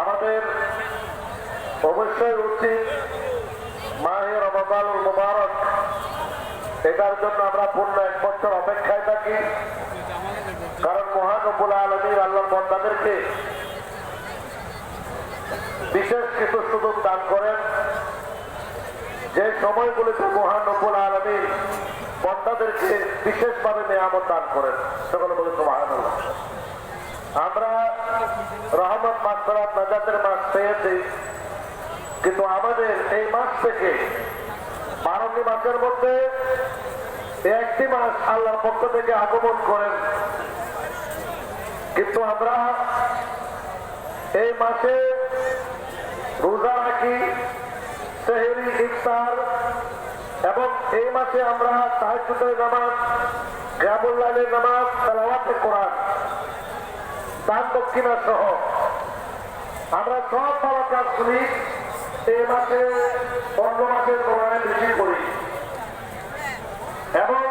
আমাদের অবশ্যই উচিত মাহে রমাদানুল মুবারক এটার জন্য আমরা পূর্ণ 1 বছর অপেক্ষায় থাকি। কারণ মহান রব্বুল আলামিন আল্লাহর বান্দাদেরকে বিশেষ কিছু সুযোগ দান করেন, যে সময়গুলিতে মহান রব্বুল আলামিন বান্দাদেরকে বিশেষভাবে নিয়ামত দান করেন। সকলে বলে সুবহানাল্লাহ। আমরা রহমত মাগফিরাত নাজাতের মাস পেয়েছি, কিন্তু আমাদের এই মাস থেকে 12টি মাসের মধ্যে একটি মাস আল্লাহর পক্ষ থেকে আগমন করেন, কিন্তু আমরা এই মাসে রোজা রাখি, সেহরি, ইফতার, এবং এই মাসে আমরা তাহাজ্জুদের নামাজ, কিয়ামুল লাইলের নামাজ, তেলাওয়াতে কোরআন, দান দক্ষিণা সহ আমরা সব ভালো কাজগুলি এই মাসে অন্য মাসের তুলনায় বেশি করি। এবং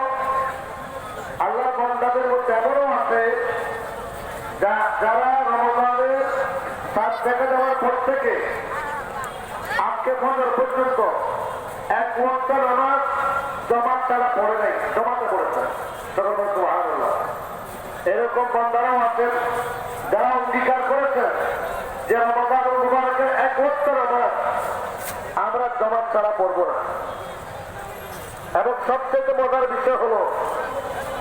আল্লাহ বান্দাদের মধ্যে এমনও আছে যারা রমজানের চাঁদ দেখা যাওয়ার পর থেকে আজকে ফজর পর্যন্ত 1 ওয়াক্ত নামাজ জামাত তারা পড়ে নাই, জামাতে পড়েছে। সুবহানাল্লাহ। এরকম বান্দারাও আছেন যারা অঙ্গীকার করেছেন যে রমাদানুল মুবারকের 1 ওয়াক্ত নামাজ আমরা জামাত ছাড়া পড়ব না। এবং সবচেয়ে মজার বিষয় হলো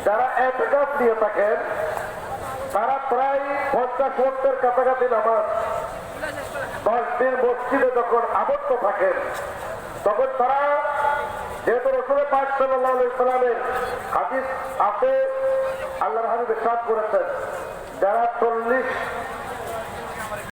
যারা ইতিকাফ নিয়ে থাকেন তারা প্রায় 50 ওয়াক্তের কাছাকাছি নামাজ 10 দিন মসজিদে যখন আবদ্ধ থাকেন, তখন তারা যেহেতু রাসূল পাক সাল্লাল্লাহু আলাইহি সাল্লামের হাদিস আছে, আল্লাহর হাবিব ইরশাদ করেছেন যারা 40